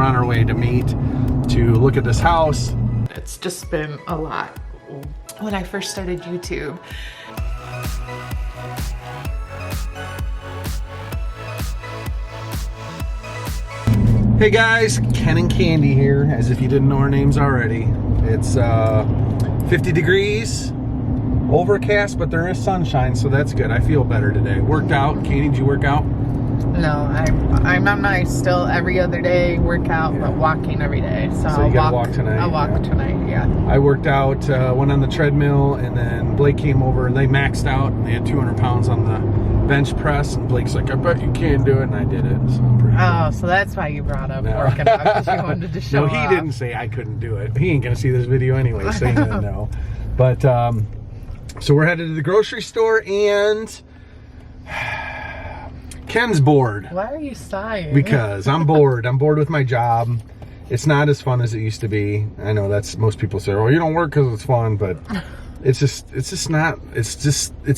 on our way to meet to look at this house. It's just been a lot when I first started YouTube. Hey guys, Ken and Candi here, as if you didn't know our names already. It's 50 degrees, overcast, but there is sunshine, so that's good. I feel better today. Worked out. Candi, did you work out? No, I'm on my still every other day workout, but walking every day. So you gotta walk tonight. I'll walk tonight, yeah. I worked out, went on the treadmill, and then Blake came over and they maxed out and they had 200 pounds on the bench press, and Blake's like, I bet you can do it, and I did it. So I'm pretty good. So that's why you brought up working out, because you wanted to show No, he off. didn't say I couldn't do it. He ain't gonna see this video anyway, so he doesn't know. But so we're headed to the grocery store, and Ken's bored. Why are you sighing? Because I'm bored. I'm bored with my job. It's not as fun as it used to be. I know that's most people say, "Oh, you don't work because it's fun," but it's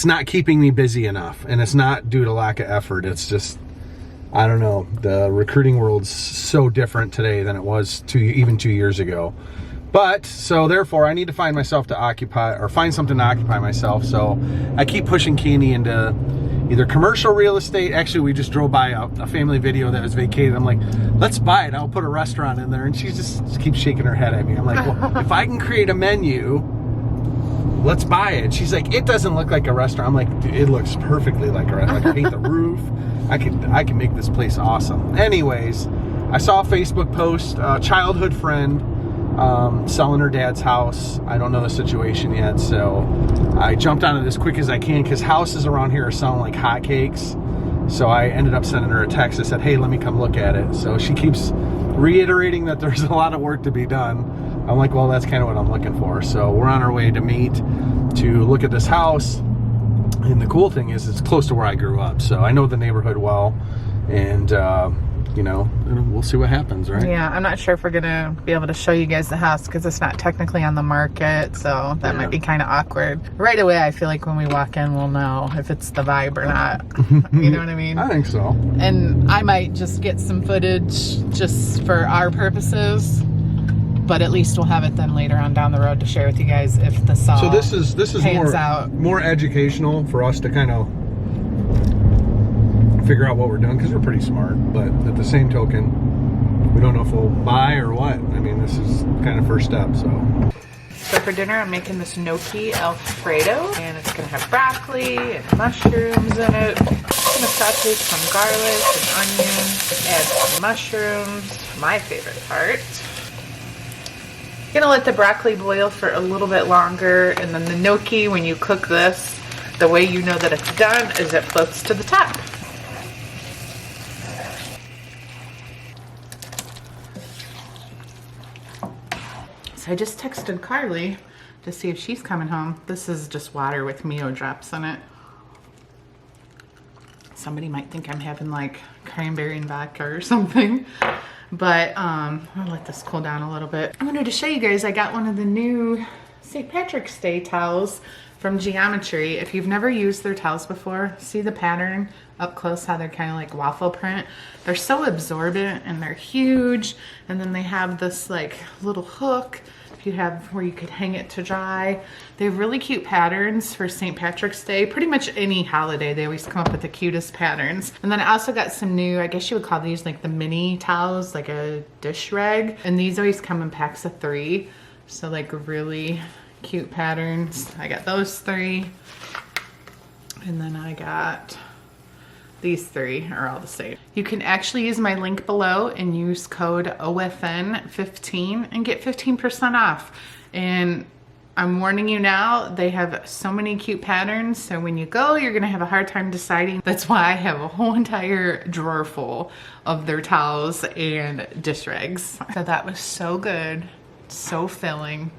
not keeping me busy enough, and it's not due to lack of effort. It's just, I don't know. The recruiting world's so different today than it was even 2 years ago. But so therefore, I need to find myself to occupy, or find something to occupy myself. So I keep pushing Candi into either commercial real estate. Actually, we just drove by a family video that was vacated. I'm like, let's buy it. I'll put a restaurant in there. And she just keeps shaking her head at me. I'm like, well, if I can create a menu, let's buy it. She's like, it doesn't look like a restaurant. I'm like, dude, it looks perfectly like a restaurant. I can paint the roof. I can make this place awesome. Anyways, I saw a Facebook post, childhood friend, selling her dad's house. I don't know the situation yet, so I jumped on it as quick as I can because houses around here are selling like hotcakes. So I ended up sending her a text. I said, hey, let me come look at it. So she keeps reiterating that there's a lot of work to be done. I'm like, well, that's kind of what I'm looking for. So we're on our way to meet to look at this house. And the cool thing is it's close to where I grew up. So I know the neighborhood well. And you know, we'll see what happens, right? Yeah, I'm not sure if we're gonna be able to show you guys the house because it's not technically on the market, so that might be kind of awkward. Right away, I feel like when we walk in, we'll know if it's the vibe or not. You know what I mean? I think so. And I might just get some footage just for our purposes, but at least we'll have it then later on down the road to share with you guys if the song. So this is more educational for us to kind of figure out what we're doing, because we're pretty smart, but at the same token, we don't know if we'll buy or what. I mean, this is kind of first step. So for dinner, I'm making this Gnocchi Alfredo, and it's gonna have broccoli and mushrooms in it. I'm gonna saute some garlic and onions, add some mushrooms, my favorite part. Gonna let the broccoli boil for a little bit longer, and then the gnocchi, when you cook this, the way you know that it's done is it floats to the top. I just texted Carly to see if she's coming home. This is just water with Mio drops in it. Somebody might think I'm having like cranberry and vodka or something. But I'll let this cool down a little bit. I wanted to show you guys, I got one of the new St. Patrick's Day towels from Geometry. If you've never used their towels before, see the pattern up close, how they're kind of like waffle print. They're so absorbent and they're huge. And then they have this like little hook you have where you could hang it to dry. They have really cute patterns for St. Patrick's Day. Pretty much any holiday, they always come up with the cutest patterns. And then I also got some new, I guess you would call these like the mini towels, like a dish rag. And these always come in packs of 3. So like really cute patterns. I got those 3. And then I got these 3 are all the same. You can actually use my link below and use code OFN15 and get 15% off. And I'm warning you now, they have so many cute patterns, so when you go, you're gonna have a hard time deciding. That's why I have a whole entire drawer full of their towels and dish rags. So that was so good, so filling.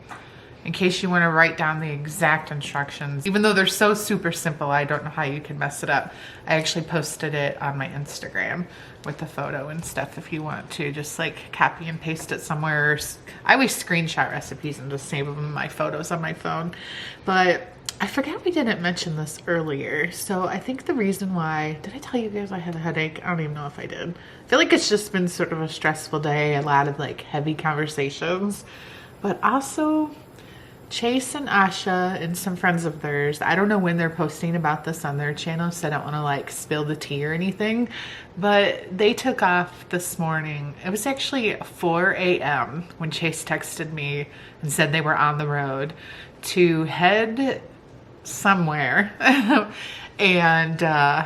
In case you want to write down the exact instructions. Even though they're so super simple, I don't know how you can mess it up. I actually posted it on my Instagram with the photo and stuff if you want to just like copy and paste it somewhere. I always screenshot recipes and just save them in my photos on my phone. But I forgot we didn't mention this earlier. So I think the reason why, did I tell you guys I had a headache? I don't even know if I did. I feel like it's just been sort of a stressful day, a lot of like heavy conversations, but also Chase and Asha and some friends of theirs, I don't know when they're posting about this on their channel, so I don't want to like spill the tea or anything, but they took off this morning. It was actually 4 a.m. when Chase texted me and said they were on the road to head somewhere and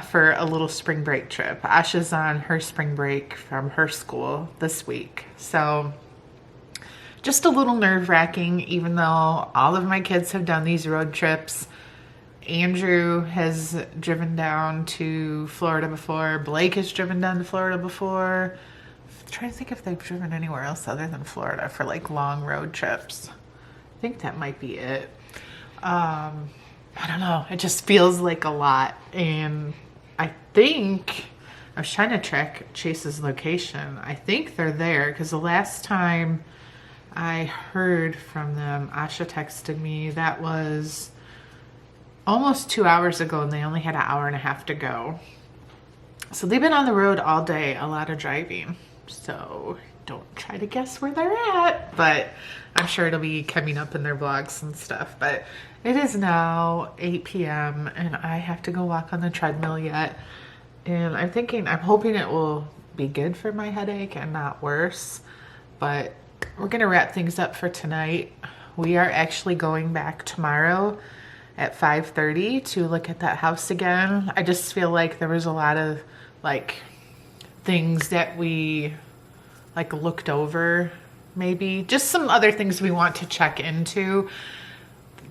for a little spring break trip. Asha's on her spring break from her school this week, so just a little nerve-wracking, even though all of my kids have done these road trips. Andrew has driven down to Florida before. Blake has driven down to Florida before. I'm trying to think if they've driven anywhere else other than Florida for like long road trips. I think that might be it. I don't know. It just feels like a lot. And I think, I was trying to track Chase's location. I think they're there because the last time I heard from them, Asha texted me, that was almost 2 hours ago, and they only had an hour and a half to go. So they've been on the road all day, a lot of driving. So don't try to guess where they're at, but I'm sure it'll be coming up in their vlogs and stuff. But it is now 8 p.m. and I have to go walk on the treadmill yet. And I'm hoping it will be good for my headache and not worse. But we're gonna wrap things up for tonight. We are actually going back tomorrow at 5:30 to look at that house again. I just feel like there was a lot of like things that we like looked over, maybe just some other things we want to check into,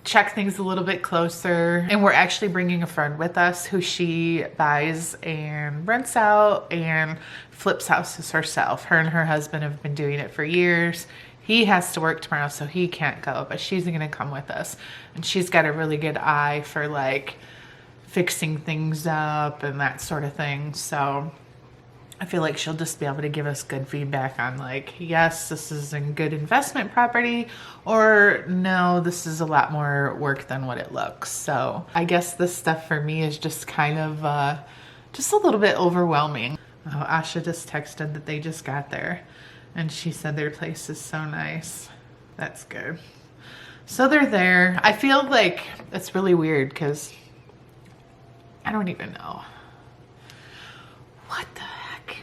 check things a little bit closer. And we're actually bringing a friend with us who she buys and rents out and flips houses herself. Her and her husband have been doing it for years. He has to work tomorrow, so he can't go, but she's gonna come with us. And she's got a really good eye for like fixing things up and that sort of thing. So I feel like she'll just be able to give us good feedback on like, yes, this is a good investment property, or no, this is a lot more work than what it looks. So I guess this stuff for me is just kind of just a little bit overwhelming. Oh, Asha just texted that they just got there and she said their place is so nice. That's good. So they're there. I feel like it's really weird because I don't even know. What the heck?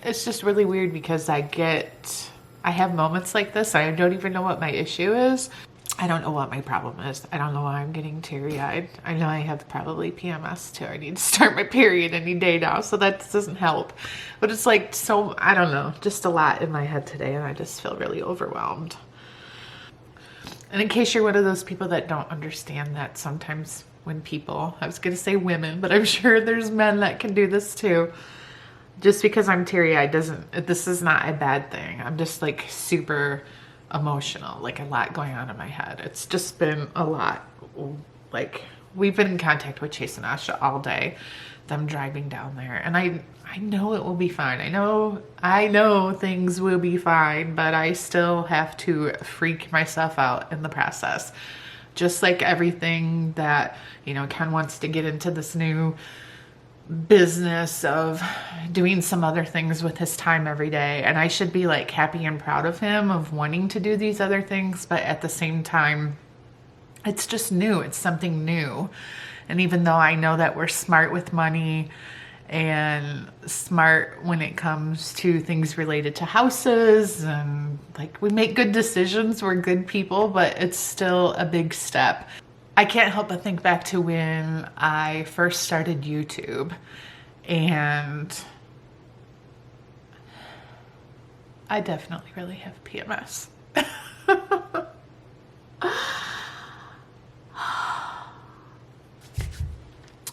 It's just really weird because I have moments like this. I don't even know what my issue is. I don't know what my problem is. I don't know why I'm getting teary-eyed. I know I have probably PMS too. I need to start my period any day now, so that doesn't help. But it's like, so, I don't know, just a lot in my head today, and I just feel really overwhelmed. And in case you're one of those people that don't understand that sometimes when people, I was going to say women, but I'm sure there's men that can do this too. Just because I'm teary-eyed this is not a bad thing. I'm just like super emotional, like a lot going on in my head. It's just been a lot. Like, we've been in contact with Chase and Asha all day, them driving down there, and I know it will be fine. I know things will be fine, but I still have to freak myself out in the process. Just like everything that, you know, Ken wants to get into this new business of doing some other things with his time every day, and I should be like happy and proud of him of wanting to do these other things, but at the same time it's just new. It's something new. And even though I know that we're smart with money and smart when it comes to things related to houses and like we make good decisions, we're good people, but it's still a big step. I can't help but think back to when I first started YouTube, and I definitely really have PMS.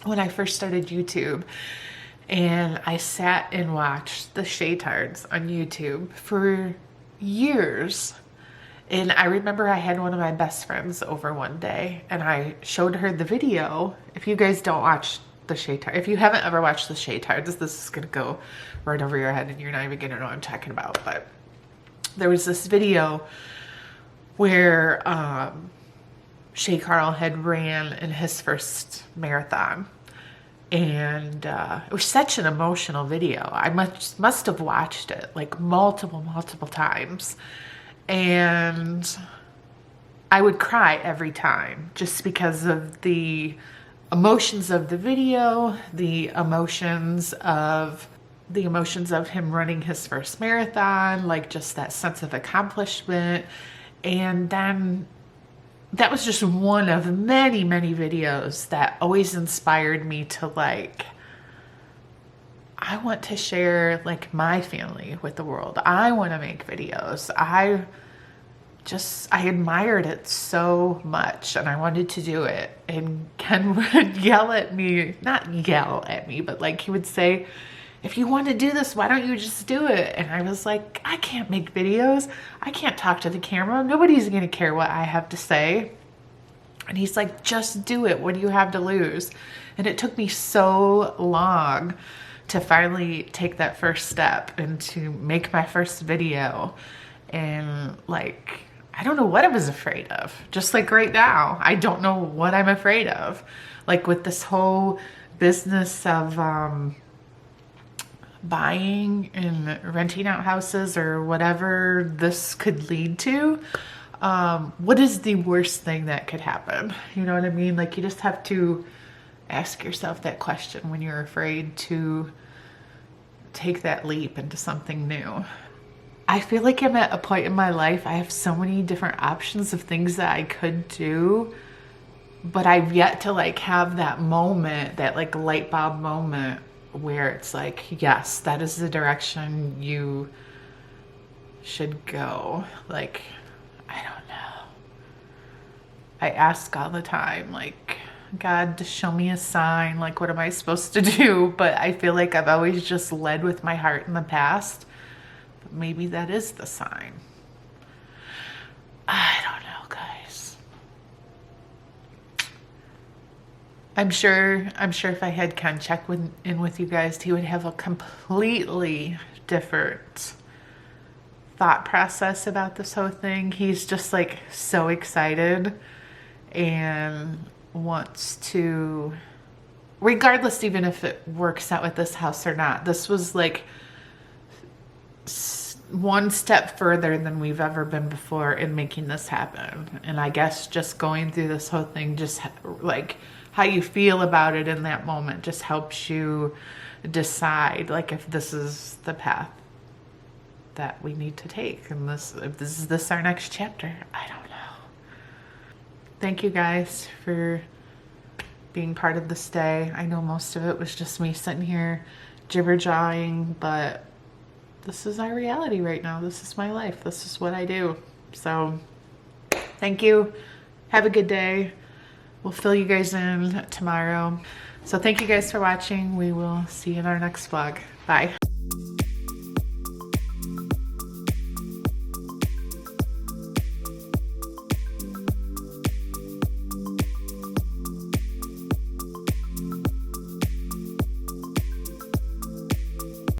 When I first started YouTube, and I sat and watched the Shaytards on YouTube for years. And I remember I had one of my best friends over one day and I showed her the video. If you guys don't watch the Shaytards, if you haven't ever watched the Shaytards, this is gonna go right over your head and you're not even gonna know what I'm talking about. But there was this video where Shay Carl had ran in his first marathon. And it was such an emotional video. I must have watched it like multiple times. And I would cry every time just because of the emotions of the video, the emotions of him running his first marathon, like just that sense of accomplishment. And then that was just one of many videos that always inspired me to like, I want to share like my family with the world. I want to make videos. I admired it so much and I wanted to do it. And Ken would yell at me, not yell at me, but like he would say, if you want to do this, why don't you just do it? And I was like, I can't make videos. I can't talk to the camera. Nobody's going to care what I have to say. And he's like, just do it. What do you have to lose? And it took me so long to finally take that first step and to make my first video. And like, I don't know what I was afraid of. Just like right now, I don't know what I'm afraid of. Like with this whole business of buying and renting out houses or whatever this could lead to, what is the worst thing that could happen? You know what I mean? Like you just have to ask yourself that question when you're afraid to take that leap into something new. I feel like I'm at a point in my life, I have so many different options of things that I could do, but I've yet to like have that moment, that like light bulb moment where it's like, yes, that is the direction you should go. Like, I don't know. I ask all the time, like, God, to show me a sign, like, what am I supposed to do? But I feel like I've always just led with my heart in the past. But maybe that is the sign. I don't know, guys. I'm sure if I had Ken check in with you guys, he would have a completely different thought process about this whole thing. He's just like so excited and wants to, regardless even if it works out with this house or not, this was like one step further than we've ever been before in making this happen. And I guess just going through this whole thing, just like how you feel about it in that moment just helps you decide like if this is the path that we need to take, and if this is our next chapter. I don't know. Thank you guys for being part of this day. I know most of it was just me sitting here jibber-jawing, but this is our reality right now. This is my life. This is what I do. So thank you. Have a good day. We'll fill you guys in tomorrow. So thank you guys for watching. We will see you in our next vlog. Bye.